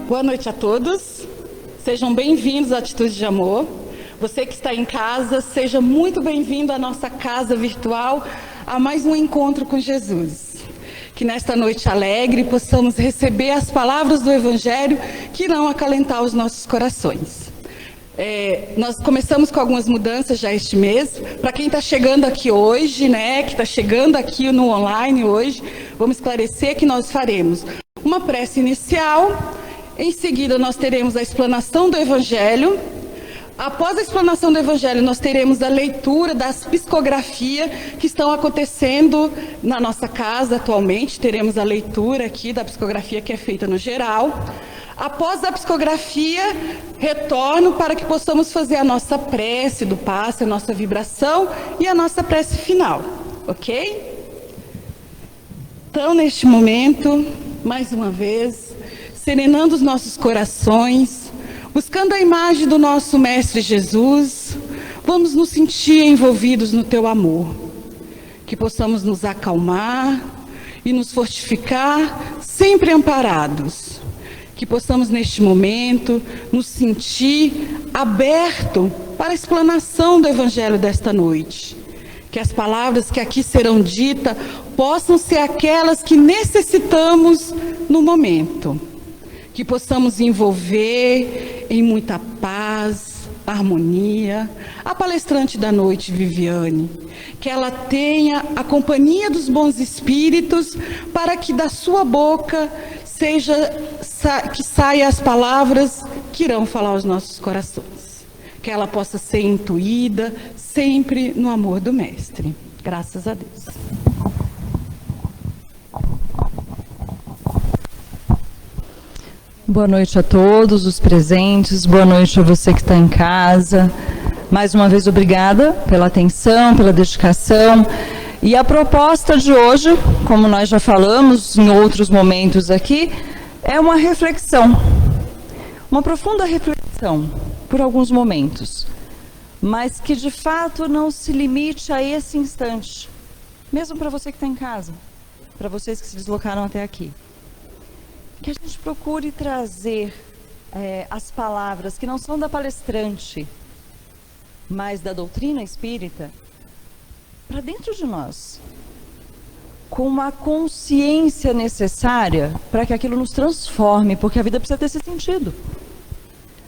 Boa noite a todos. Sejam bem-vindos à Atitude de Amor. Você que está em casa, seja muito bem-vindo à nossa casa virtual, a mais um encontro com Jesus. Que nesta noite alegre possamos receber as palavras do Evangelho que irão acalentar os nossos corações. Nós começamos com algumas mudanças já este mês. Para quem está chegando aqui hoje, que está chegando aqui no online hoje, vamos esclarecer que nós faremos uma prece inicial. Em seguida, nós teremos a explanação do Evangelho. Após a explanação do Evangelho, nós teremos a leitura das psicografias que estão acontecendo na nossa casa atualmente. Teremos a leitura aqui da psicografia que é feita no geral. Após a psicografia, retorno para que possamos fazer a nossa prece do passe, a nossa vibração e a nossa prece final, ok? Então, neste momento, mais uma vez, serenando os nossos corações, buscando a imagem do nosso Mestre Jesus, vamos nos sentir envolvidos no Teu amor. Que possamos nos acalmar e nos fortificar, sempre amparados. Que possamos, neste momento, nos sentir abertos para a explanação do Evangelho desta noite. Que as palavras que aqui serão ditas possam ser aquelas que necessitamos no momento. Que possamos envolver em muita paz, harmonia, a palestrante da noite, Viviane. Que ela tenha a companhia dos bons espíritos para que da sua boca que saia as palavras que irão falar aos nossos corações. Que ela possa ser intuída sempre no amor do Mestre. Graças a Deus. Boa noite a todos os presentes, boa noite a você que está em casa. Mais uma vez, obrigada pela atenção, pela dedicação. E a proposta de hoje, como nós já falamos em outros momentos aqui, é uma reflexão. Uma profunda reflexão, por alguns momentos. Mas que de fato não se limite a esse instante. Mesmo para você que está em casa, para vocês que se deslocaram até aqui. Que a gente procure trazer as palavras que não são da palestrante, mas da doutrina espírita, para dentro de nós, com uma consciência necessária para que aquilo nos transforme, porque a vida precisa ter esse sentido.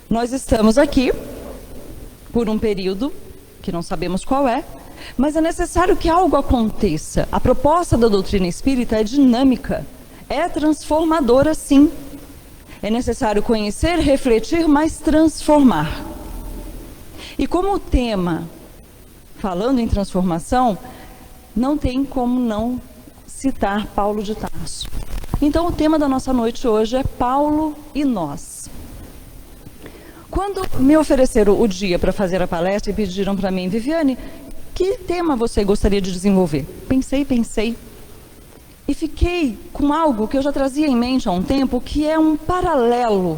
Nós estamos aqui por um período que não sabemos qual é, mas é necessário que algo aconteça. A proposta da doutrina espírita é dinâmica. É transformadora, sim. É necessário conhecer, refletir, mas transformar. E como o tema, falando em transformação, não tem como não citar Paulo de Tarso. Então o tema da nossa noite hoje é Paulo e nós. Quando me ofereceram o dia para fazer a palestra e pediram para mim, Viviane, que tema você gostaria de desenvolver? Pensei. E fiquei com algo que eu já trazia em mente há um tempo, que é um paralelo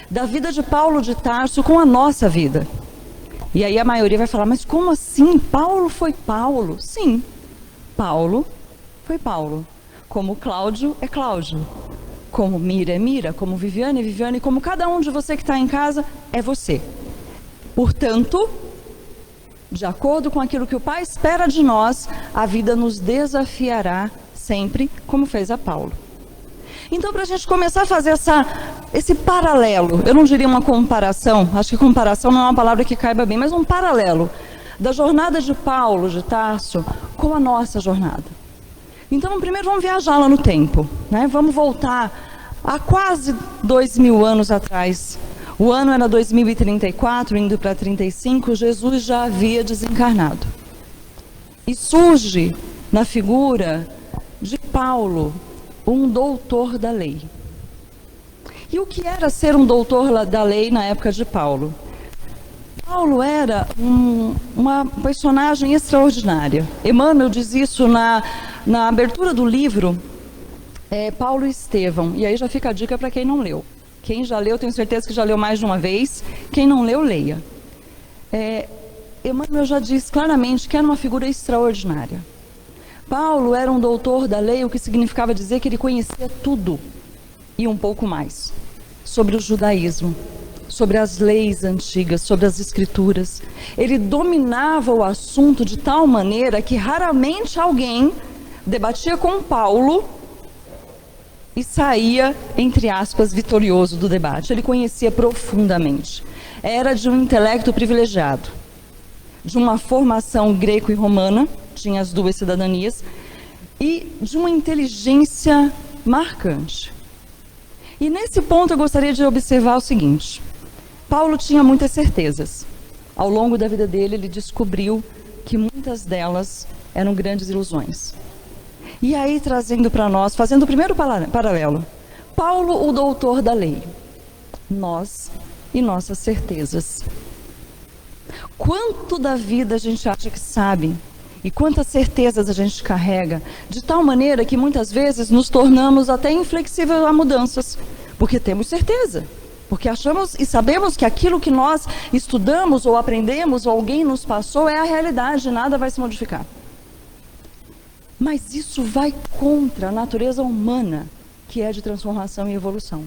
da vida de Paulo de Tarso com a nossa vida. E aí a maioria vai falar, mas como assim? Paulo foi Paulo? Sim, Paulo foi Paulo. Como Cláudio é Cláudio. Como Mira é Mira, como Viviane é Viviane, como cada um de você que está em casa é você. Portanto, de acordo com aquilo que o Pai espera de nós, a vida nos desafiará sempre, como fez a Paulo. Então, para a gente começar a fazer esse paralelo, eu não diria uma comparação, acho que comparação não é uma palavra que caiba bem, mas um paralelo da jornada de Paulo de Tarso com a nossa jornada. Então, primeiro vamos viajar lá no tempo, Vamos voltar a quase 2000 anos atrás. O ano era 2034, indo para 35, Jesus já havia desencarnado. E surge na figura de Paulo, um doutor da lei. E o que era ser um doutor da lei na época de Paulo? Paulo era uma personagem extraordinária. Emmanuel diz isso na abertura do livro, Paulo e Estevão. E aí já fica a dica para quem não leu. Quem já leu, tenho certeza que já leu mais de uma vez. Quem não leu, leia. Emmanuel já diz claramente que era uma figura extraordinária. Paulo era um doutor da lei, o que significava dizer que ele conhecia tudo e um pouco mais. sobre o judaísmo, sobre as leis antigas, sobre as escrituras. Ele dominava o assunto de tal maneira que raramente alguém debatia com Paulo e saía, entre aspas, vitorioso do debate. Ele conhecia profundamente. Era de um intelecto privilegiado, de uma formação greco e romana, tinha as duas cidadanias, e de uma inteligência marcante. E nesse ponto eu gostaria de observar o seguinte: Paulo tinha muitas certezas. Ao longo da vida dele, ele descobriu que muitas delas eram grandes ilusões. E aí, trazendo para nós, fazendo o primeiro paralelo, Paulo, o doutor da lei, nós e nossas certezas. Quanto da vida a gente acha que sabe e quantas certezas a gente carrega, de tal maneira que muitas vezes nos tornamos até inflexíveis a mudanças, porque temos certeza, porque achamos e sabemos que aquilo que nós estudamos ou aprendemos ou alguém nos passou é a realidade, nada vai se modificar. Mas isso vai contra a natureza humana, que é de transformação e evolução.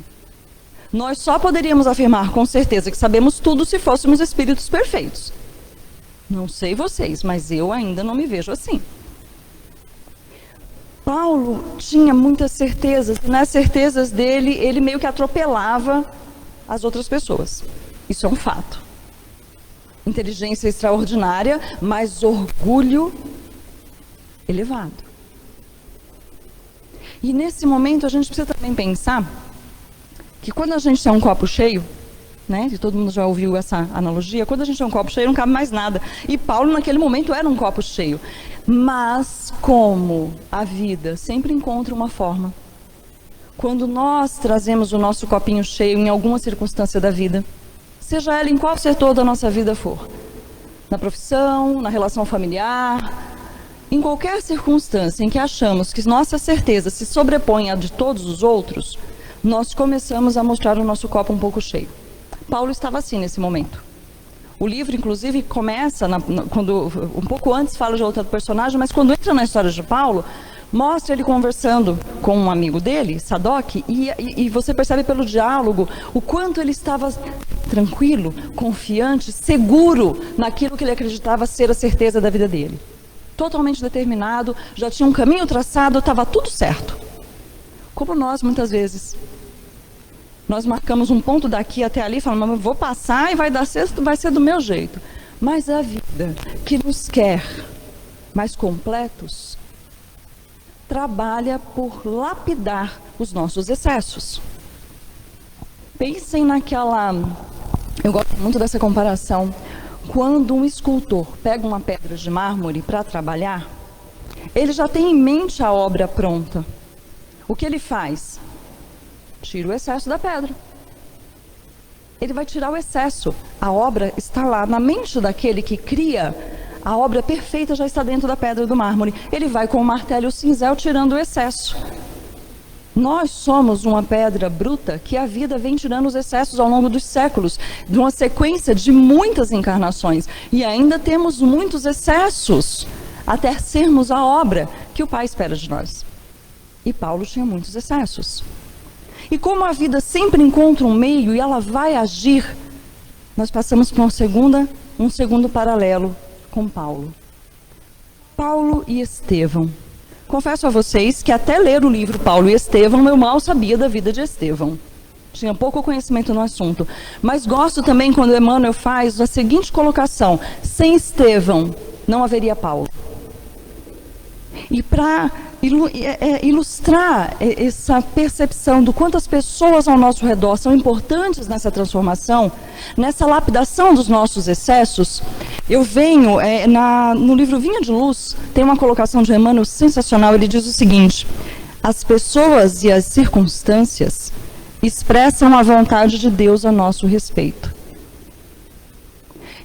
Nós só poderíamos afirmar com certeza que sabemos tudo se fôssemos espíritos perfeitos. Não sei vocês, mas eu ainda não me vejo assim. Paulo tinha muitas certezas, e nas certezas dele, ele meio que atropelava as outras pessoas. Isso é um fato. Inteligência extraordinária, mas orgulho elevado. E nesse momento a gente precisa também pensar que quando a gente tem um copo cheio, né, e todo mundo já ouviu essa analogia, quando a gente tem um copo cheio não cabe mais nada. E Paulo naquele momento era um copo cheio. Mas como a vida sempre encontra uma forma, quando nós trazemos o nosso copinho cheio em alguma circunstância da vida, seja ela em qual setor da nossa vida for, na profissão, na relação familiar, em qualquer circunstância em que achamos que nossa certeza se sobrepõe à de todos os outros, nós começamos a mostrar o nosso copo um pouco cheio. Paulo estava assim nesse momento. O livro, inclusive, começa, quando um pouco antes fala de outro personagem, mas quando entra na história de Paulo, mostra ele conversando com um amigo dele, Sadoc, e você percebe pelo diálogo o quanto ele estava tranquilo, confiante, seguro naquilo que ele acreditava ser a certeza da vida dele. Totalmente determinado, já tinha um caminho traçado, estava tudo certo. Como nós, muitas vezes. Nós marcamos um ponto daqui até ali, falamos, vou passar e vai ser do meu jeito. Mas a vida que nos quer mais completos, trabalha por lapidar os nossos excessos. Pensem naquela... Eu gosto muito dessa comparação. Quando um escultor pega uma pedra de mármore para trabalhar, ele já tem em mente a obra pronta. O que ele faz? Tira o excesso da pedra. Ele vai tirar o excesso. A obra está lá na mente daquele que cria. A obra perfeita já está dentro da pedra do mármore. Ele vai com o martelo e o cinzel tirando o excesso. Nós somos uma pedra bruta que a vida vem tirando os excessos ao longo dos séculos, de uma sequência de muitas encarnações. E ainda temos muitos excessos até sermos a obra que o Pai espera de nós. E Paulo tinha muitos excessos. E como a vida sempre encontra um meio e ela vai agir, nós passamos por um segundo paralelo com Paulo. Paulo e Estevão. Confesso a vocês que até ler o livro Paulo e Estevão, eu mal sabia da vida de Estevão. Tinha pouco conhecimento no assunto. Mas gosto também quando Emmanuel faz a seguinte colocação: sem Estevão não haveria Paulo. E para ilustrar essa percepção do quanto as pessoas ao nosso redor são importantes nessa transformação, nessa lapidação dos nossos excessos, eu venho, no livro Vinha de Luz, tem uma colocação de Emmanuel sensacional. Ele diz o seguinte: as pessoas e as circunstâncias expressam a vontade de Deus a nosso respeito.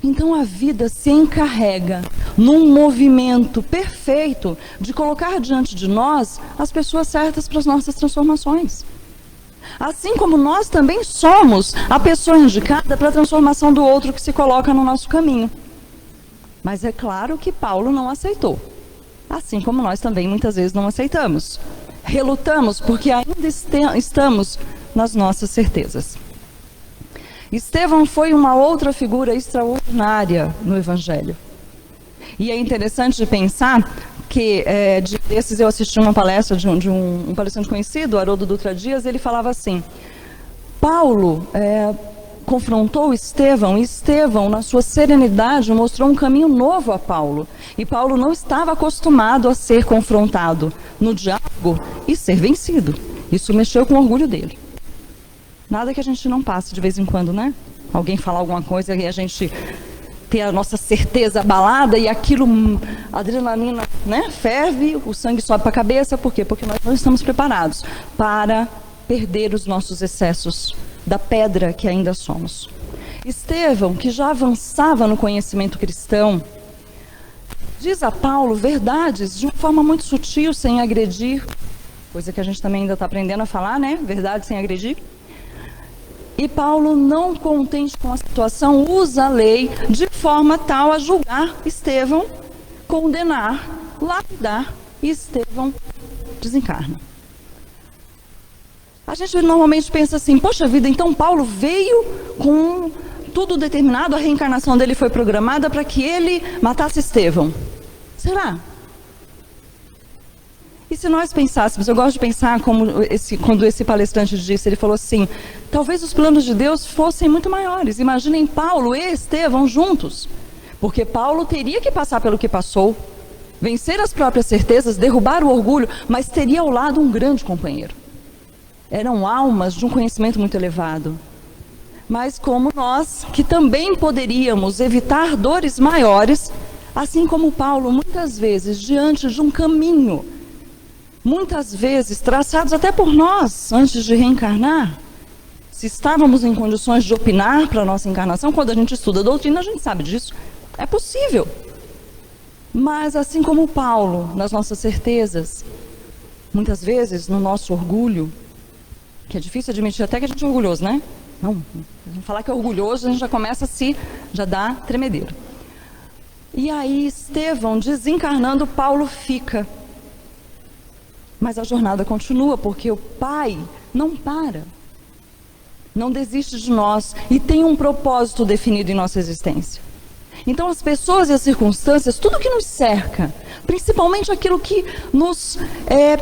Então a vida se encarrega num movimento perfeito de colocar diante de nós as pessoas certas para as nossas transformações. Assim como nós também somos a pessoa indicada para a transformação do outro que se coloca no nosso caminho. Mas é claro que Paulo não aceitou. Assim como nós também muitas vezes não aceitamos. Relutamos porque ainda estamos nas nossas certezas. Estevão foi uma outra figura extraordinária no Evangelho. E é interessante de pensar que, desses eu assisti uma palestra de um palestrante conhecido, Haroldo Dutra Dias, ele falava assim, Paulo confrontou Estevão, e Estevão, na sua serenidade, mostrou um caminho novo a Paulo. E Paulo não estava acostumado a ser confrontado no diálogo e ser vencido. Isso mexeu com o orgulho dele. Nada que a gente não passe de vez em quando, né? Alguém falar alguma coisa e a gente ter a nossa certeza abalada e aquilo, a adrenalina, né, ferve, o sangue sobe para a cabeça. Por quê? Porque nós não estamos preparados para perder os nossos excessos da pedra que ainda somos. Estevão, que já avançava no conhecimento cristão, diz a Paulo verdades de uma forma muito sutil, sem agredir, coisa que a gente também ainda está aprendendo a falar, né? Verdade sem agredir. E Paulo, não contente com a situação, usa a lei de forma tal a julgar Estevão, condenar, lapidar, e Estevão desencarna. A gente normalmente pensa assim, poxa vida, então Paulo veio com tudo determinado, a reencarnação dele foi programada para que ele matasse Estevão. Será? E se nós pensássemos, eu gosto de pensar quando esse palestrante disse, ele falou assim, talvez os planos de Deus fossem muito maiores. Imaginem Paulo e Estevão juntos, porque Paulo teria que passar pelo que passou, vencer as próprias certezas, derrubar o orgulho, mas teria ao lado um grande companheiro. Eram almas de um conhecimento muito elevado. Mas como nós, que também poderíamos evitar dores maiores, assim como Paulo, muitas vezes, diante de um caminho, muitas vezes traçados até por nós, antes de reencarnar, se estávamos em condições de opinar para a nossa encarnação, quando a gente estuda a doutrina, a gente sabe disso, é possível. Mas assim como Paulo, nas nossas certezas, muitas vezes no nosso orgulho, que é difícil admitir até que a gente é orgulhoso, né? Não falar que é orgulhoso, a gente já começa já dá tremedeiro. E aí Estevão desencarnando, Paulo fica. Mas a jornada continua, porque o Pai não para, não desiste de nós e tem um propósito definido em nossa existência. Então as pessoas e as circunstâncias, tudo que nos cerca, principalmente aquilo que nos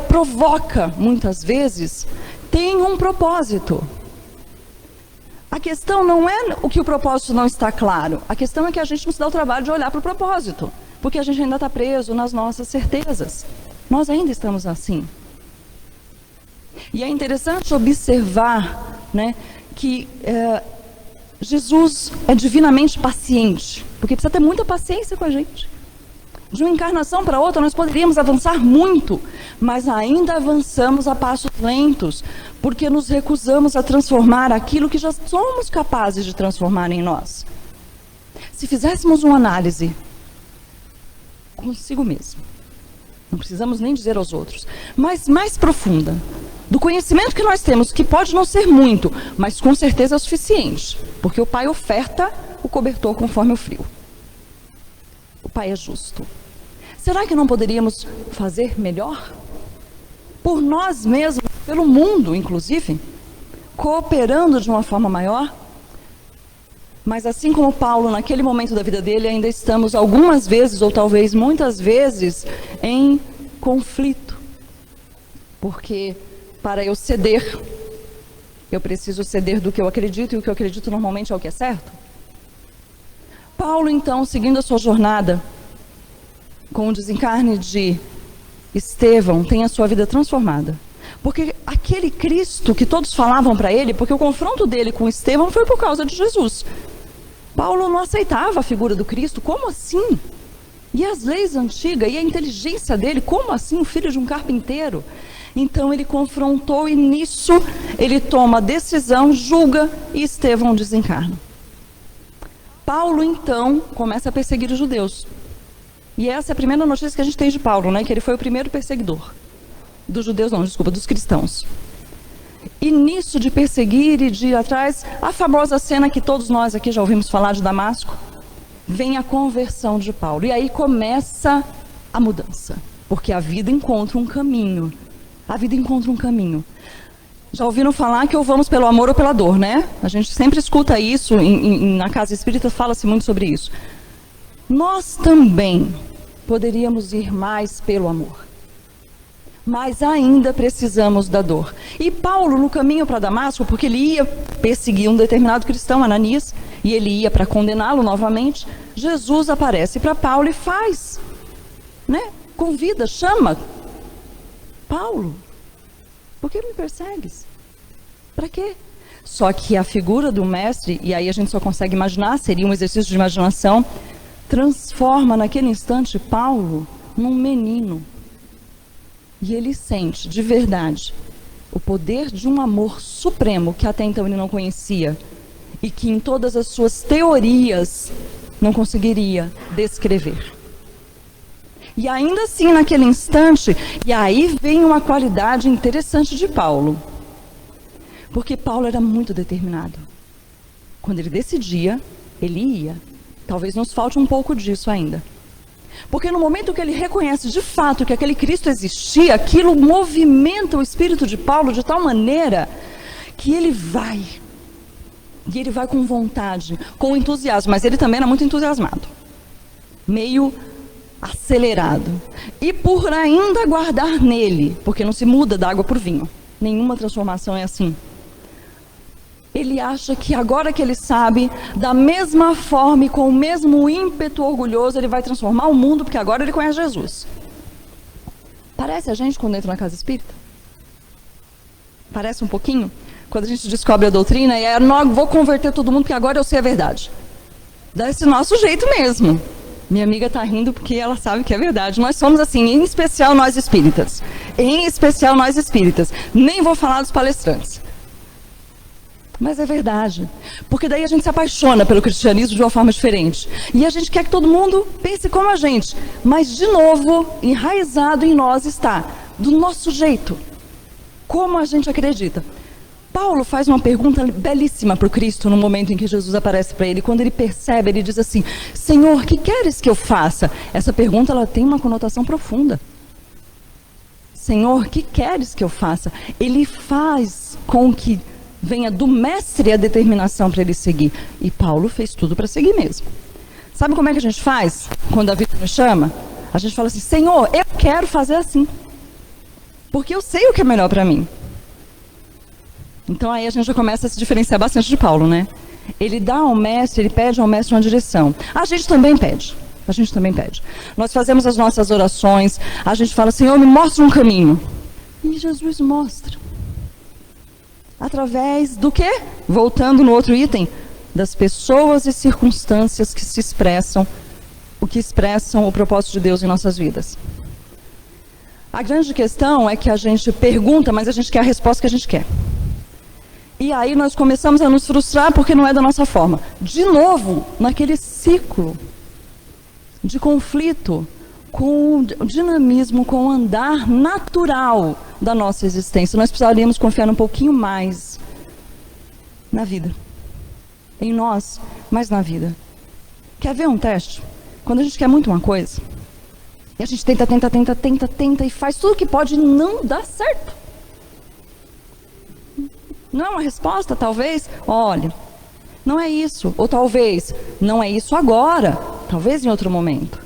provoca muitas vezes, tem um propósito. A questão não é o que o propósito não está claro, a questão é que a gente não se dá o trabalho de olhar para o propósito, porque a gente ainda está preso nas nossas certezas. Nós ainda estamos assim. E é interessante observar, né, que Jesus é divinamente paciente, porque precisa ter muita paciência com a gente. De uma encarnação para outra nós poderíamos avançar muito, mas ainda avançamos a passos lentos, porque nos recusamos a transformar aquilo que já somos capazes de transformar em nós. Se fizéssemos uma análise consigo mesmo, não precisamos nem dizer aos outros, mas mais profunda, do conhecimento que nós temos, que pode não ser muito, mas com certeza é o suficiente, porque o Pai oferta o cobertor conforme o frio. O Pai é justo. Será que não poderíamos fazer melhor? Por nós mesmos, pelo mundo, inclusive, cooperando de uma forma maior? Mas assim como Paulo, naquele momento da vida dele, ainda estamos algumas vezes, ou talvez muitas vezes, em conflito. Porque para eu ceder, eu preciso ceder do que eu acredito, e o que eu acredito normalmente é o que é certo. Paulo, então, seguindo a sua jornada, com o desencarne de Estevão, tem a sua vida transformada. Porque aquele Cristo que todos falavam para ele, porque o confronto dele com Estevão foi por causa de Jesus. Paulo não aceitava a figura do Cristo, como assim? E as leis antigas, e a inteligência dele, como assim, o filho de um carpinteiro? Então ele confrontou e nisso ele toma a decisão, julga e Estevão desencarna. Paulo então começa a perseguir os judeus. E essa é a primeira notícia que a gente tem de Paulo, né? Que ele foi o primeiro perseguidor. Dos judeus não, desculpa, dos cristãos. E nisso de perseguir e de ir atrás, a famosa cena que todos nós aqui já ouvimos falar de Damasco, vem a conversão de Paulo. E aí começa a mudança. Porque a vida encontra um caminho. A vida encontra um caminho. Já ouviram falar que ou vamos pelo amor ou pela dor, né? A gente sempre escuta isso, na casa espírita fala-se muito sobre isso. Nós também poderíamos ir mais pelo amor, mas ainda precisamos da dor. E Paulo, no caminho para Damasco, porque ele ia perseguir um determinado cristão, Ananias, e ele ia para condená-lo novamente, Jesus aparece para Paulo e faz, né? Convida, chama. Paulo, por que me persegues? Para quê? Só que a figura do mestre, e aí a gente só consegue imaginar, seria um exercício de imaginação, transforma naquele instante Paulo num menino. E ele sente, de verdade, o poder de um amor supremo que até então ele não conhecia e que em todas as suas teorias não conseguiria descrever. E ainda assim, naquele instante, e aí vem uma qualidade interessante de Paulo. Porque Paulo era muito determinado. Quando ele decidia, ele ia. Talvez nos falte um pouco disso ainda. Porque no momento que ele reconhece de fato que aquele Cristo existia, aquilo movimenta o espírito de Paulo de tal maneira que ele vai. E ele vai com vontade, com entusiasmo. Mas ele também era muito entusiasmado. Meio acelerado. E por ainda guardar nele, porque não se muda da água por vinho. Nenhuma transformação é assim. Ele acha que agora que ele sabe, da mesma forma e com o mesmo ímpeto orgulhoso, ele vai transformar o mundo, porque agora ele conhece Jesus. Parece a gente quando entra na casa espírita? Parece um pouquinho? Quando a gente descobre a doutrina e é, não vou converter todo mundo, porque agora eu sei a verdade. Desse nosso jeito mesmo. Minha amiga está rindo porque ela sabe que é verdade. Nós somos assim, em especial nós espíritas. Em especial nós espíritas. Nem vou falar dos palestrantes. Mas é verdade. Porque daí a gente se apaixona pelo cristianismo de uma forma diferente. E a gente quer que todo mundo pense como a gente. Mas, de novo, enraizado em nós está, do nosso jeito. Como a gente acredita. Paulo faz uma pergunta belíssima para o Cristo no momento em que Jesus aparece para ele. Quando ele percebe, ele diz assim: Senhor, que queres que eu faça? Essa pergunta ela tem uma conotação profunda. Senhor, que queres que eu faça? Ele faz com que venha do mestre a determinação para ele seguir. E Paulo fez tudo para seguir mesmo. Sabe como é que a gente faz quando a vida nos chama? A gente fala assim: Senhor, eu quero fazer assim. Porque eu sei o que é melhor para mim. Então aí a gente já começa a se diferenciar bastante de Paulo, né? Ele dá ao mestre, ele pede ao mestre uma direção. A gente também pede. A gente também pede. Nós fazemos as nossas orações, a gente fala: Senhor, me mostra um caminho. E Jesus mostra. Através do quê? Voltando no outro item, das pessoas e circunstâncias que se expressam, o que expressam o propósito de Deus em nossas vidas. A grande questão é que a gente pergunta, mas a gente quer a resposta que a gente quer. E aí nós começamos a nos frustrar porque não é da nossa forma. De novo, naquele ciclo de conflito com o dinamismo, com o andar natural da nossa existência. Nós precisaríamos confiar um pouquinho mais na vida. Em nós, mas na vida. Quer ver um teste? Quando a gente quer muito uma coisa, e a gente tenta e faz tudo que pode e não dá certo. Não é uma resposta, talvez? Olha, não é isso. Ou talvez, não é isso agora. Talvez em outro momento.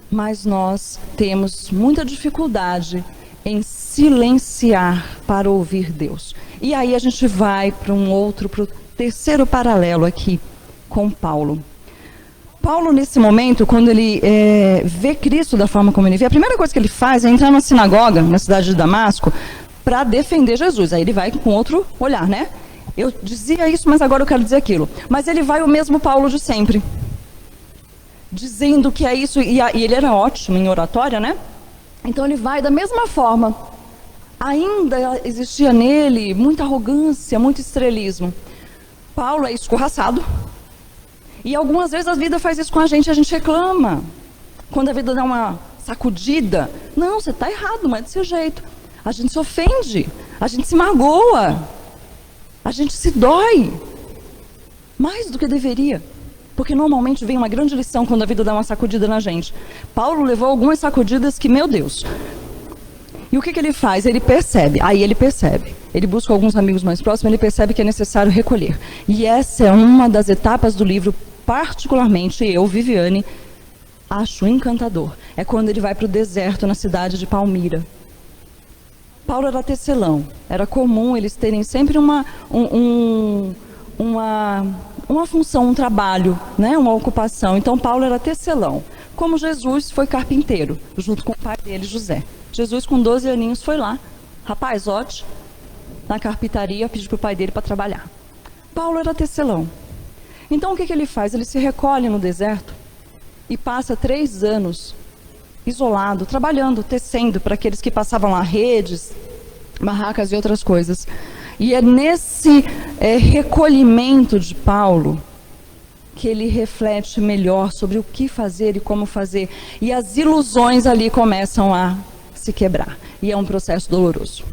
Mas nós temos muita dificuldade em silenciar para ouvir Deus. E aí a gente vai para o terceiro paralelo aqui com Paulo. Paulo, nesse momento, quando ele vê Cristo da forma como ele vê, a primeira coisa que ele faz é entrar na sinagoga, na cidade de Damasco, para defender Jesus. Aí ele vai com outro olhar, né? Eu dizia isso, mas agora eu quero dizer aquilo. Mas ele vai o mesmo Paulo de sempre. Dizendo que é isso, e ele era ótimo em oratória, né? Então ele vai da mesma forma. Ainda existia nele muita arrogância, muito estrelismo. Paulo é escorraçado. E algumas vezes a vida faz isso com a gente reclama. Quando a vida dá uma sacudida, não, você está errado, não é desse jeito. A gente se ofende, a gente se magoa, a gente se dói, mais do que deveria. Porque normalmente vem uma grande lição quando a vida dá uma sacudida na gente. Paulo levou algumas sacudidas que, meu Deus. E o que ele faz? Ele percebe, ele busca alguns amigos mais próximos, ele percebe que é necessário recolher. E essa é uma das etapas do livro, particularmente eu, Viviane, acho encantador. É quando ele vai para o deserto, na cidade de Palmira. Paulo era tecelão. Era comum eles terem sempre uma função, um trabalho, né? Uma ocupação. Então Paulo era tecelão. Como Jesus foi carpinteiro, junto com o pai dele, José. Jesus, com 12 aninhos, foi lá. Rapazote, na carpintaria, pediu para o pai dele para trabalhar. Paulo era tecelão. Então o que ele faz? Ele se recolhe no deserto e passa 3 anos isolado, trabalhando, tecendo para aqueles que passavam lá, redes, barracas e outras coisas. E é nesse recolhimento de Paulo que ele reflete melhor sobre o que fazer e como fazer. E as ilusões ali começam a se quebrar. E é um processo doloroso.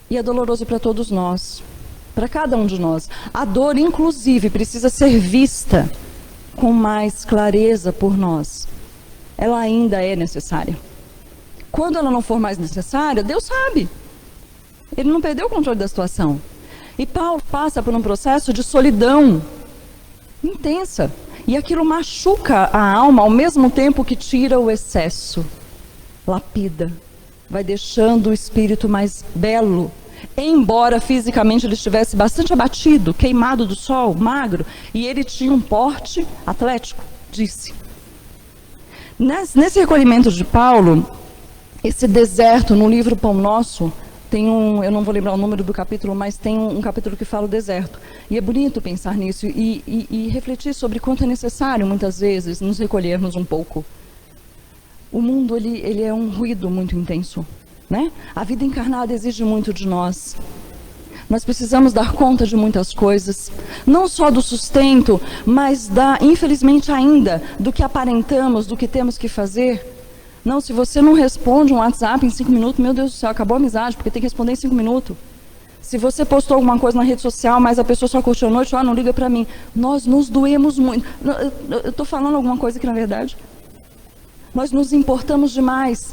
E é doloroso para todos nós, para cada um de nós. A dor, inclusive, precisa ser vista com mais clareza por nós. Ela ainda é necessária. Quando ela não for mais necessária, Deus sabe. Ele não perdeu o controle da situação. E Paulo passa por um processo de solidão intensa. E aquilo machuca a alma ao mesmo tempo que tira o excesso. Lapida. Vai deixando o espírito mais belo. Embora fisicamente ele estivesse bastante abatido, queimado do sol, magro. E ele tinha um porte atlético, disse. Nesse recolhimento de Paulo, esse deserto, no livro Pão Nosso, tem eu não vou lembrar o número do capítulo, mas tem um capítulo que fala o deserto. E é bonito pensar nisso e refletir sobre quanto é necessário, muitas vezes, nos recolhermos um pouco. O mundo, ele é um ruído muito intenso, né? A vida encarnada exige muito de nós. Nós precisamos dar conta de muitas coisas, não só do sustento, mas infelizmente ainda, do que aparentamos, do que temos que fazer. Não, se você não responde um WhatsApp em 5 minutos, meu Deus do céu, acabou a amizade, porque tem que responder em 5 minutos. Se você postou alguma coisa na rede social, mas a pessoa só curtiu a noite, não liga para mim. Nós nos doemos muito. Eu estou falando alguma coisa que, na verdade, nós nos importamos demais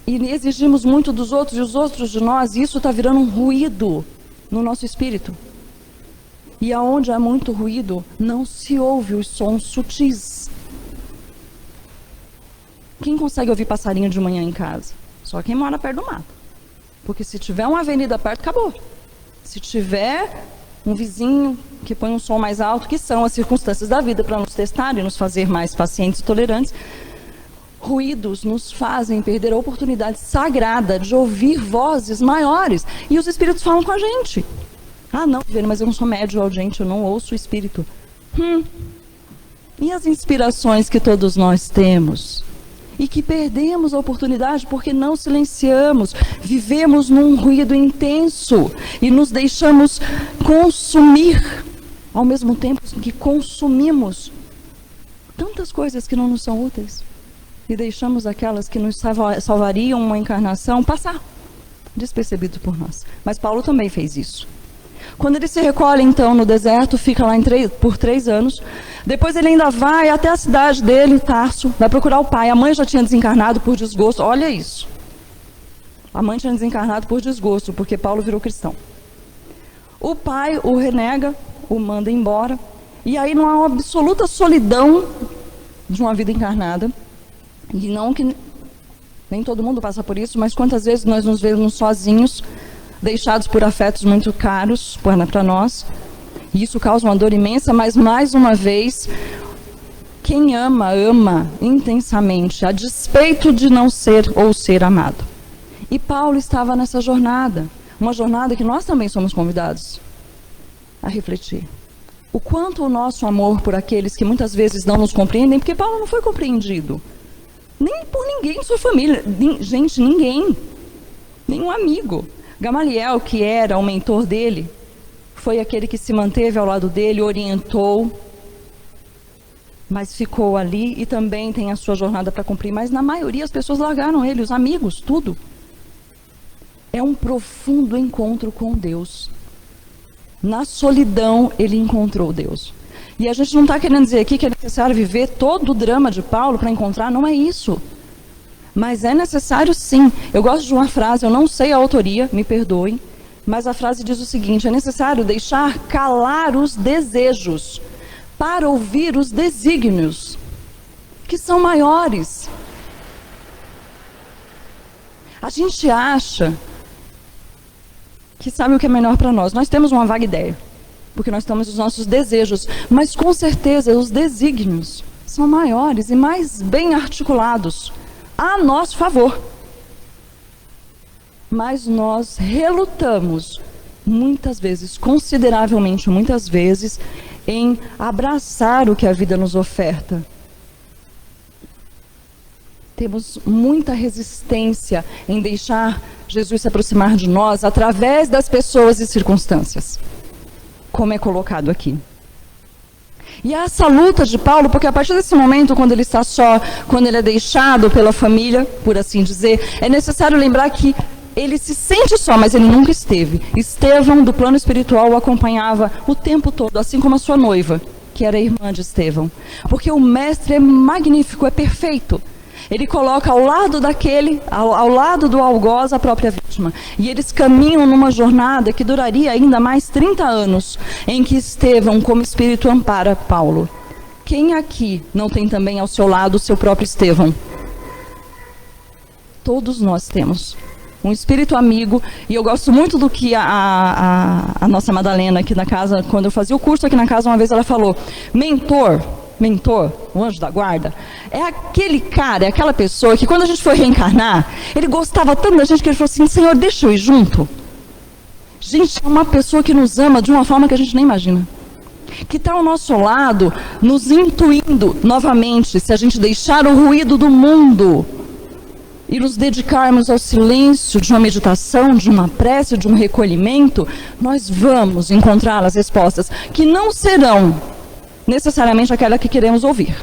e exigimos muito dos outros e os outros de nós, e isso está virando um ruído no nosso espírito. E aonde há muito ruído, não se ouve os sons sutis. Quem consegue ouvir passarinho de manhã em casa? Só quem mora perto do mato. Porque se tiver uma avenida perto, acabou. Se tiver um vizinho que põe um som mais alto, que são as circunstâncias da vida para nos testar e nos fazer mais pacientes e tolerantes, ruídos nos fazem perder a oportunidade sagrada de ouvir vozes maiores. E os espíritos falam com a gente. Não, mas eu não sou médio audiente, eu não ouço o espírito. E as inspirações que todos nós temos? E que perdemos a oportunidade porque não silenciamos, vivemos num ruído intenso e nos deixamos consumir, ao mesmo tempo que consumimos tantas coisas que não nos são úteis e deixamos aquelas que nos salvariam uma encarnação passar despercebido por nós. Mas Paulo também fez isso. Quando ele se recolhe então no deserto, fica lá por 3 anos. Depois ele ainda vai até a cidade dele, Tarso, vai procurar o pai. A mãe já tinha desencarnado por desgosto. Olha isso. A mãe tinha desencarnado por desgosto, porque Paulo virou cristão. O pai o renega, o manda embora. E aí, numa absoluta solidão de uma vida encarnada, e não que nem todo mundo passa por isso, mas quantas vezes nós nos vemos sozinhos, deixados por afetos muito caros para nós, e isso causa uma dor imensa, mas mais uma vez, quem ama, ama intensamente, a despeito de não ser ou ser amado. E Paulo estava nessa jornada, uma jornada que nós também somos convidados a refletir. O quanto o nosso amor por aqueles que muitas vezes não nos compreendem, porque Paulo não foi compreendido, nem por ninguém de sua família, gente, ninguém, nenhum amigo. Gamaliel, que era o mentor dele, foi aquele que se manteve ao lado dele, orientou, mas ficou ali e também tem a sua jornada para cumprir. Mas na maioria as pessoas largaram ele, os amigos, tudo. É um profundo encontro com Deus. Na solidão ele encontrou Deus. E a gente não está querendo dizer aqui que é necessário viver todo o drama de Paulo para encontrar, não é isso. Mas é necessário sim. Eu gosto de uma frase, eu não sei a autoria, me perdoem, mas a frase diz o seguinte: é necessário deixar calar os desejos para ouvir os desígnios, que são maiores. A gente acha que sabe o que é melhor para nós. Nós temos uma vaga ideia, porque nós temos os nossos desejos, mas com certeza os desígnios são maiores e mais bem articulados a nosso favor. Mas nós relutamos, muitas vezes, consideravelmente muitas vezes, em abraçar o que a vida nos oferta. Temos muita resistência em deixar Jesus se aproximar de nós através das pessoas e circunstâncias, como é colocado aqui. E essa luta de Paulo, porque a partir desse momento, quando ele está só, quando ele é deixado pela família, por assim dizer, é necessário lembrar que ele se sente só, mas ele nunca esteve. Estevão, do plano espiritual, o acompanhava o tempo todo, assim como a sua noiva, que era irmã de Estevão. Porque o mestre é magnífico, é perfeito. Ele coloca ao lado daquele, ao lado do algoz, a própria vítima. E eles caminham numa jornada que duraria ainda mais 30 anos, em que Estevão, como espírito, ampara Paulo. Quem aqui não tem também ao seu lado o seu próprio Estevão? Todos nós temos um espírito amigo, e eu gosto muito do que a nossa Madalena aqui na casa, quando eu fazia o curso aqui na casa, uma vez ela falou: mentor, o anjo da guarda, é aquele cara, é aquela pessoa que quando a gente foi reencarnar, ele gostava tanto da gente que ele falou assim: Senhor, deixa eu ir junto. Gente, é uma pessoa que nos ama de uma forma que a gente nem imagina, que está ao nosso lado, nos intuindo novamente, se a gente deixar o ruído do mundo e nos dedicarmos ao silêncio de uma meditação, de uma prece, de um recolhimento, nós vamos encontrar as respostas que não serão necessariamente aquela que queremos ouvir,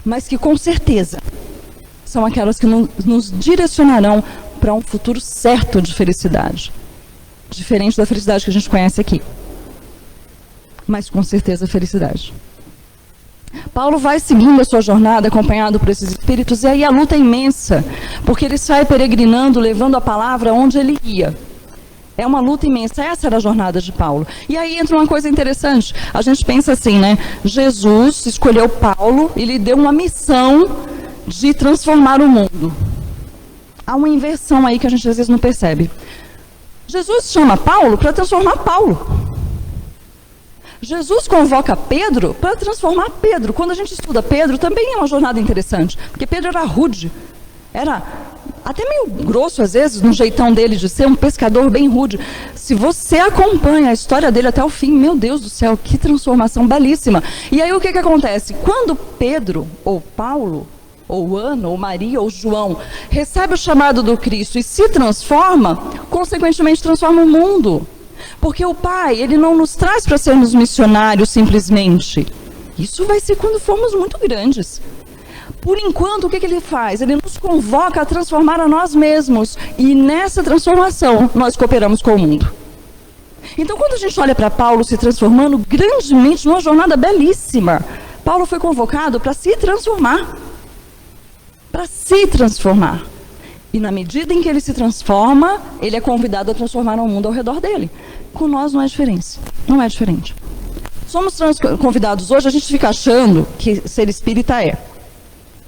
mas que com certeza são aquelas que nos direcionarão para um futuro certo de felicidade, diferente da felicidade que a gente conhece aqui, mas com certeza felicidade. Paulo vai seguindo a sua jornada, acompanhado por esses espíritos, e aí a luta é imensa, porque ele sai peregrinando, levando a palavra onde ele ia. É uma luta imensa, essa era a jornada de Paulo. E aí entra uma coisa interessante, a gente pensa assim, né? Jesus escolheu Paulo e lhe deu uma missão de transformar o mundo. Há uma inversão aí que a gente às vezes não percebe. Jesus chama Paulo para transformar Paulo. Jesus convoca Pedro para transformar Pedro. Quando a gente estuda Pedro, também é uma jornada interessante, porque Pedro era rude, era até meio grosso às vezes, no jeitão dele de ser, um pescador bem rude. Se você acompanha a história dele até o fim, meu Deus do céu, que transformação belíssima. E aí o que acontece? Quando Pedro, ou Paulo, ou Ana, ou Maria, ou João, recebe o chamado do Cristo e se transforma, consequentemente transforma o mundo. Porque o Pai, Ele não nos traz para sermos missionários simplesmente. Isso vai ser quando formos muito grandes. Por enquanto, o que Ele faz? Ele nos convoca a transformar a nós mesmos. E nessa transformação, nós cooperamos com o mundo. Então, quando a gente olha para Paulo se transformando grandemente, numa jornada belíssima, Paulo foi convocado para se transformar. Para se transformar. E na medida em que ele se transforma, ele é convidado a transformar o mundo ao redor dele. Com nós não é diferente. Não é diferente. Somos convidados hoje, a gente fica achando que ser espírita é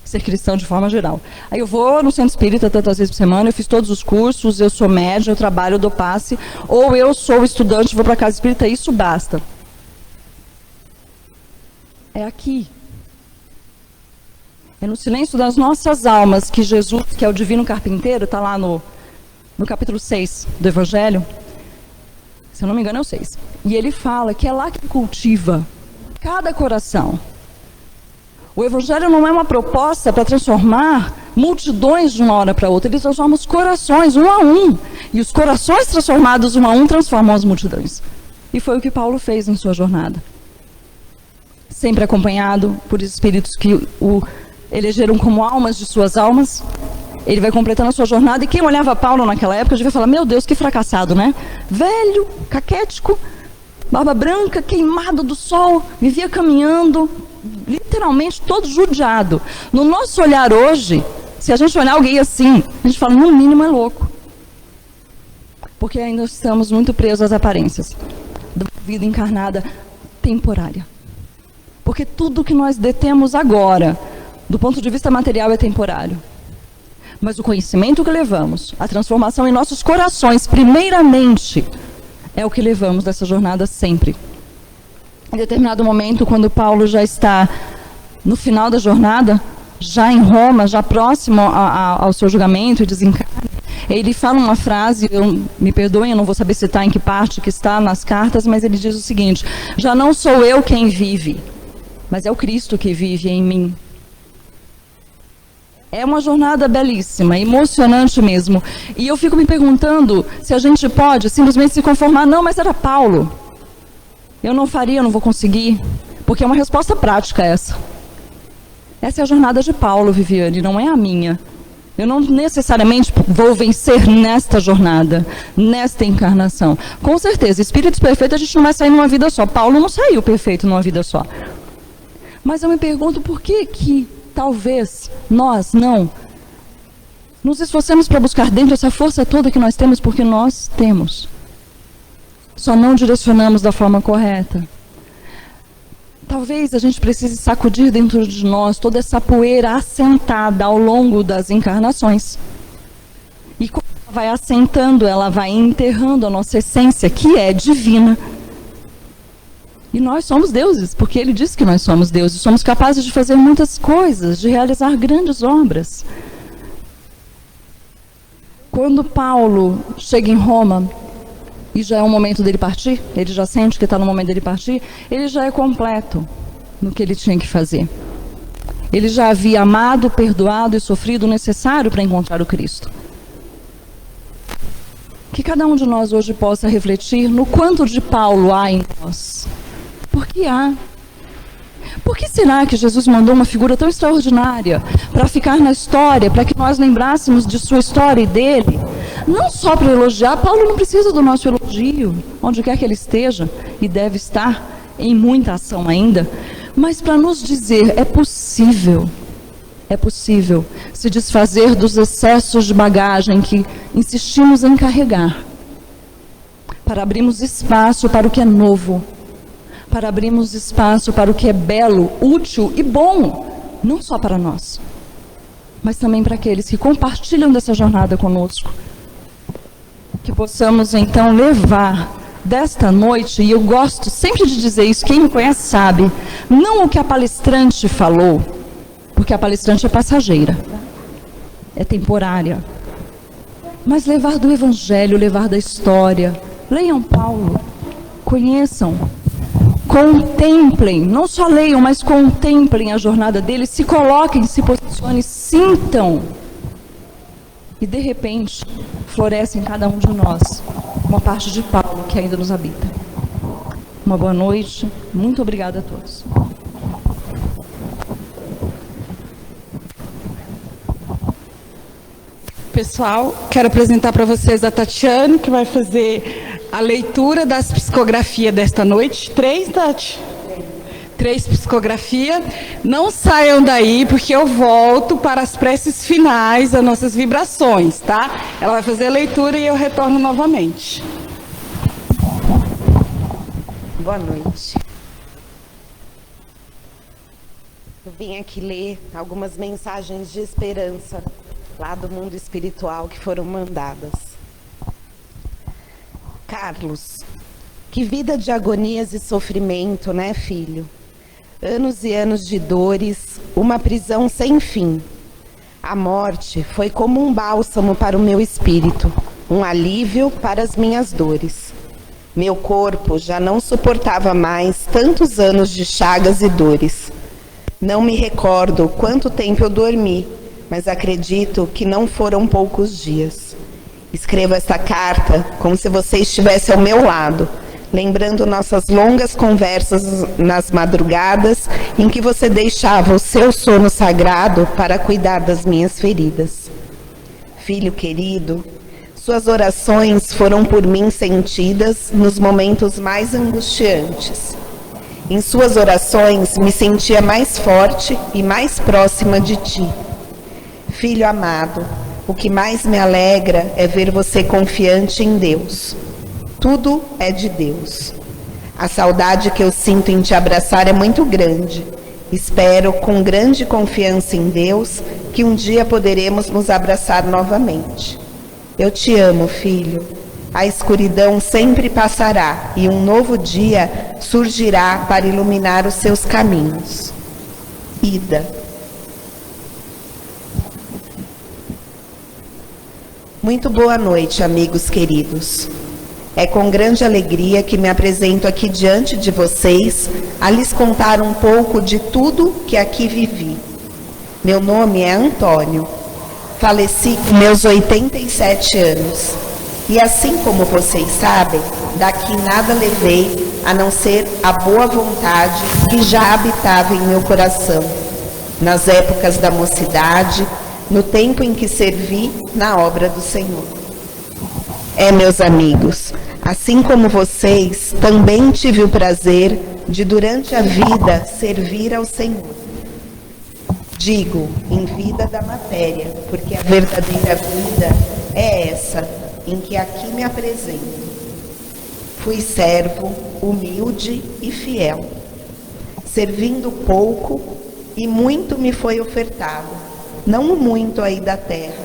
ser cristão de forma geral. Aí eu vou no centro espírita tantas vezes por semana, eu fiz todos os cursos, eu sou médium, eu trabalho, eu dou passe, ou eu sou estudante, vou para a casa espírita, isso basta. É aqui. É no silêncio das nossas almas que Jesus, que é o divino carpinteiro, está lá no capítulo 6 do Evangelho, se eu não me engano é o 6, e ele fala que é lá que cultiva cada coração. O Evangelho não é uma proposta para transformar multidões de uma hora para outra, ele transforma os corações um a um, e os corações transformados um a um transformam as multidões. E foi o que Paulo fez em sua jornada. Sempre acompanhado por espíritos que o elegeram como almas de suas almas. Ele vai completando a sua jornada, e quem olhava Paulo naquela época devia falar: meu Deus, que fracassado, né? Velho, caquético, barba branca, queimado do sol, vivia caminhando, literalmente todo judiado. No nosso olhar hoje, Se a gente olhar alguém assim, a gente fala, no mínimo é louco. Porque ainda estamos muito presos às aparências da vida encarnada temporária. Porque tudo que nós detemos agora, do ponto de vista material, é temporário. Mas o conhecimento que levamos, a transformação em nossos corações, primeiramente, é o que levamos dessa jornada sempre. Em determinado momento, quando Paulo já está no final da jornada, já em Roma, já próximo ao seu julgamento e desencarne, ele fala uma frase, me perdoem, eu não vou saber citar em que parte que está nas cartas, mas ele diz o seguinte: já não sou eu quem vive, mas é o Cristo que vive em mim. É uma jornada belíssima, emocionante mesmo. E eu fico me perguntando se a gente pode simplesmente se conformar, não, mas era Paulo. Eu não faria, eu não vou conseguir. Porque é uma resposta prática essa. Essa é a jornada de Paulo, Viviane, não é a minha. Eu não necessariamente vou vencer nesta jornada, nesta encarnação. Com certeza, espíritos perfeitos a gente não vai sair numa vida só. Paulo não saiu perfeito numa vida só. Mas eu me pergunto por que talvez nós não nos esforcemos para buscar dentro essa força toda que nós temos, porque nós temos. Só não direcionamos da forma correta. Talvez a gente precise sacudir dentro de nós toda essa poeira assentada ao longo das encarnações. E quando ela vai assentando, ela vai enterrando a nossa essência, que é divina. E nós somos deuses, porque ele diz que nós somos deuses. Somos capazes de fazer muitas coisas, de realizar grandes obras. Quando Paulo chega em Roma, e já é o momento dele partir, ele já sente que está no momento dele partir, ele já é completo no que ele tinha que fazer. Ele já havia amado, perdoado e sofrido o necessário para encontrar o Cristo. Que cada um de nós hoje possa refletir no quanto de Paulo há em nós. Por que há? Por que será que Jesus mandou uma figura tão extraordinária para ficar na história, para que nós lembrássemos de sua história e dele? Não só para elogiar, Paulo não precisa do nosso elogio, onde quer que ele esteja, e deve estar em muita ação ainda, mas para nos dizer, é possível se desfazer dos excessos de bagagem que insistimos em carregar, para abrirmos espaço para o que é novo, para abrirmos espaço para o que é belo, útil e bom, não só para nós, mas também para aqueles que compartilham dessa jornada conosco. Que possamos então levar desta noite, e eu gosto sempre de dizer isso, quem me conhece sabe, não o que a palestrante falou, porque a palestrante é passageira, é temporária, mas levar do Evangelho, levar da história. Leiam Paulo, conheçam, contemplem, não só leiam, mas contemplem a jornada dele, se coloquem, se posicionem, sintam. E de repente, floresce em cada um de nós uma parte de Paulo que ainda nos habita. Uma boa noite, muito obrigada a todos. Pessoal, quero apresentar para vocês a Tatiane, que vai fazer a leitura das psicografias desta noite. 3, Tati? 3 psicografias. Não saiam daí, porque eu volto para as preces finais, das nossas vibrações, tá? Ela vai fazer a leitura e eu retorno novamente. Boa noite. Eu vim aqui ler algumas mensagens de esperança lá do mundo espiritual que foram mandadas. Carlos, que vida de agonias e sofrimento, né, filho? Anos e anos de dores, uma prisão sem fim. A morte foi como um bálsamo para o meu espírito, um alívio para as minhas dores. Meu corpo já não suportava mais tantos anos de chagas e dores. Não me recordo quanto tempo eu dormi, mas acredito que não foram poucos dias. Escrevo esta carta como se você estivesse ao meu lado, lembrando nossas longas conversas nas madrugadas em que você deixava o seu sono sagrado para cuidar das minhas feridas. Filho querido, suas orações foram por mim sentidas nos momentos mais angustiantes. Em suas orações me sentia mais forte e mais próxima de ti. Filho amado, o que mais me alegra é ver você confiante em Deus. Tudo é de Deus. A saudade que eu sinto em te abraçar é muito grande. Espero, com grande confiança em Deus, que um dia poderemos nos abraçar novamente. Eu te amo, filho. A escuridão sempre passará e um novo dia surgirá para iluminar os seus caminhos. Ida. Muito boa noite, amigos queridos. É com grande alegria que me apresento aqui diante de vocês a lhes contar um pouco de tudo que aqui vivi. Meu nome é Antônio. Faleci com meus 87 anos. E assim como vocês sabem, daqui nada levei a não ser a boa vontade que já habitava em meu coração, nas épocas da mocidade, no tempo em que servi na obra do Senhor. Meus amigos, assim como vocês, também tive o prazer de, durante a vida, servir ao Senhor. Digo, em vida da matéria, porque a verdadeira vida é essa, em que aqui me apresento. Fui servo, humilde e fiel, servindo pouco e muito me foi ofertado, não o muito aí da terra,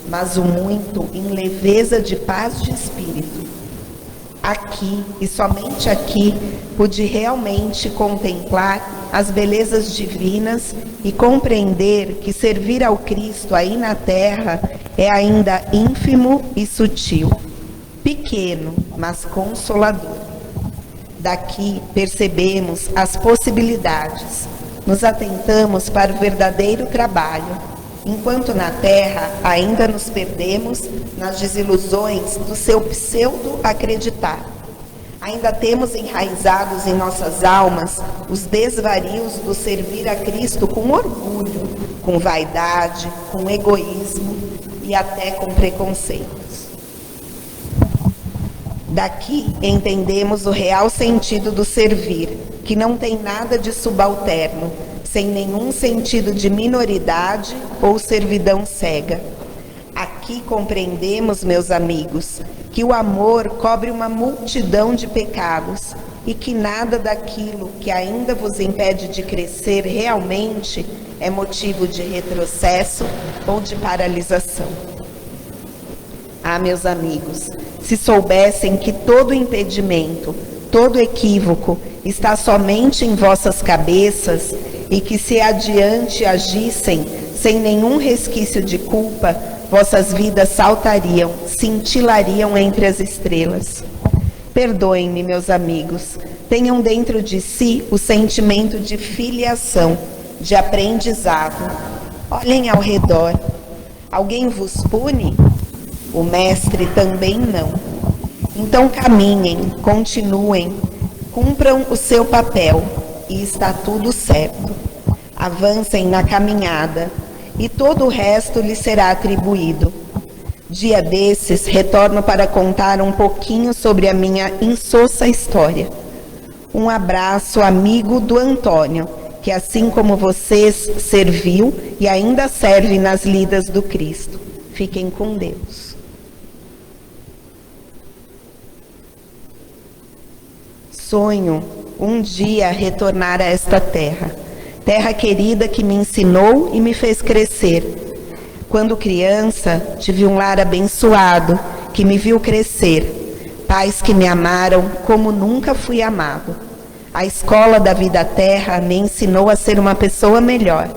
mas o muito em leveza de paz de espírito. Aqui, e somente aqui, pude realmente contemplar as belezas divinas e compreender que servir ao Cristo aí na terra é ainda ínfimo e sutil, pequeno, mas consolador. Daqui percebemos as possibilidades, nos atentamos para o verdadeiro trabalho, enquanto na terra ainda nos perdemos nas desilusões do seu pseudo-acreditar. Ainda temos enraizados em nossas almas os desvarios do servir a Cristo com orgulho, com vaidade, com egoísmo e até com preconceitos. Daqui entendemos o real sentido do servir, que não tem nada de subalterno, sem nenhum sentido de minoridade ou servidão cega. Aqui compreendemos, meus amigos, que o amor cobre uma multidão de pecados e que nada daquilo que ainda vos impede de crescer realmente é motivo de retrocesso ou de paralisação. Ah, meus amigos, se soubessem que todo impedimento, todo equívoco está somente em vossas cabeças e que se adiante agissem sem nenhum resquício de culpa, vossas vidas saltariam, cintilariam entre as estrelas. Perdoem-me, meus amigos, tenham dentro de si o sentimento de filiação, de aprendizado. Olhem ao redor. Alguém vos pune? O Mestre também não. Então caminhem, continuem, cumpram o seu papel e está tudo certo. Avancem na caminhada e todo o resto lhe será atribuído. Dia desses, retorno para contar um pouquinho sobre a minha insossa história. Um abraço amigo do Antônio, que assim como vocês serviu e ainda serve nas lidas do Cristo. Fiquem com Deus. Sonho um dia retornar a esta terra, terra querida que me ensinou e me fez crescer. Quando criança, tive um lar abençoado, que me viu crescer, pais que me amaram como nunca fui amado. A escola da vida terra me ensinou a ser uma pessoa melhor.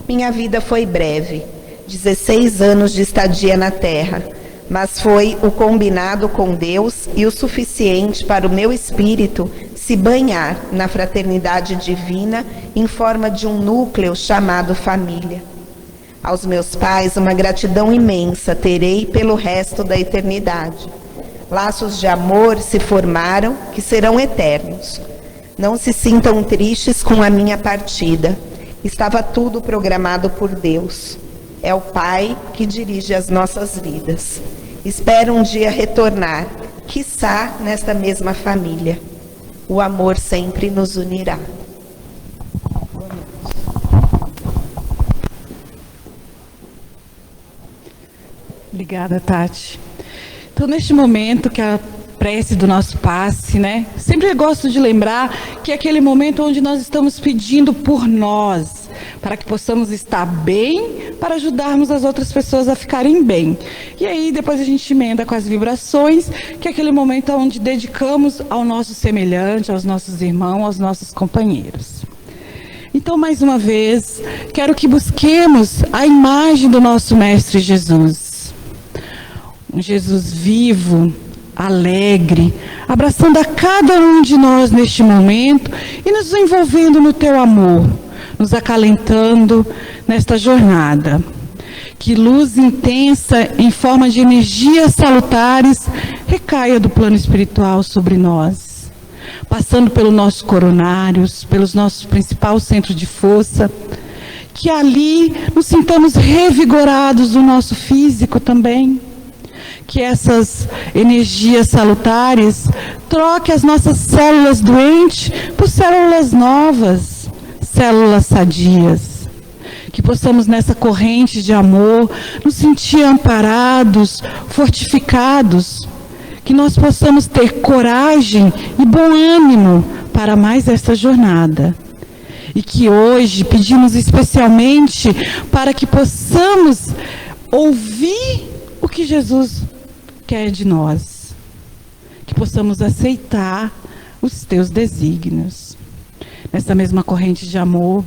Minha vida foi breve, 16 anos de estadia na terra, mas foi o combinado com Deus e o suficiente para o meu espírito se banhar na fraternidade divina em forma de um núcleo chamado família. Aos meus pais, uma gratidão imensa terei pelo resto da eternidade. Laços de amor se formaram que serão eternos. Não se sintam tristes com a minha partida. Estava tudo programado por Deus. É o Pai que dirige as nossas vidas. Espero um dia retornar, quiçá nesta mesma família. O amor sempre nos unirá. Obrigada, Tati. Então, neste momento que a prece do nosso passe, né? Sempre gosto de lembrar que é aquele momento onde nós estamos pedindo por nós, para que possamos estar bem, para ajudarmos as outras pessoas a ficarem bem. E aí depois a gente emenda com as vibrações, que é aquele momento onde dedicamos ao nosso semelhante, aos nossos irmãos, aos nossos companheiros. Então, mais uma vez, quero que busquemos a imagem do nosso Mestre Jesus. Um Jesus vivo, alegre, abraçando a cada um de nós neste momento e nos envolvendo no teu amor, nos acalentando nesta jornada. Que luz intensa em forma de energias salutares recaia do plano espiritual sobre nós, passando pelos nossos coronários, pelos nossos principais centros de força, que ali nos sintamos revigorados do nosso físico também. Que essas energias salutares troquem as nossas células doentes por células novas, células sadias. Que possamos nessa corrente de amor nos sentir amparados, fortificados. Que nós possamos ter coragem e bom ânimo para mais esta jornada. E que hoje pedimos especialmente para que possamos ouvir o que Jesus quer de nós, que possamos aceitar os teus desígnios. Nessa mesma corrente de amor,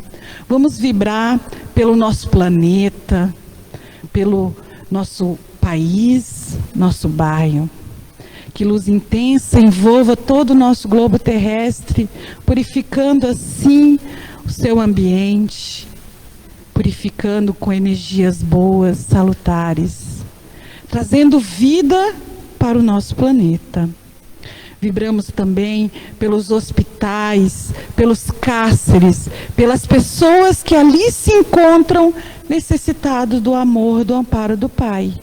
vamos vibrar pelo nosso planeta, pelo nosso país, nosso bairro. Que luz intensa envolva todo o nosso globo terrestre, purificando assim o seu ambiente, purificando com energias boas, salutares, trazendo vida para o nosso planeta. Vibramos também pelos hospitais, pelos cárceres, pelas pessoas que ali se encontram necessitados do amor, do amparo do Pai.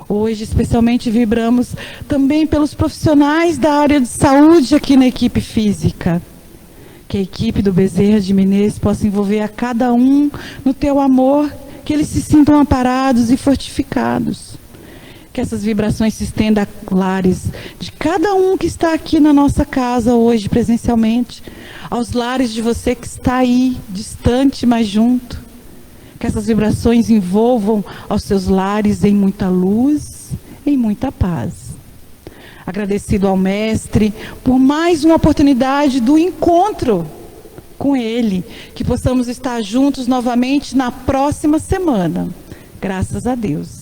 Hoje, especialmente, vibramos também pelos profissionais da área de saúde aqui na equipe física. Que a equipe do Bezerra de Menezes possa envolver a cada um no teu amor, que eles se sintam amparados e fortificados. Que essas vibrações se estendam a lares de cada um que está aqui na nossa casa hoje, presencialmente, aos lares de você que está aí, distante, mas junto. Que essas vibrações envolvam aos seus lares em muita luz, em muita paz. Agradecido ao Mestre por mais uma oportunidade do encontro com Ele, que possamos estar juntos novamente na próxima semana. Graças a Deus.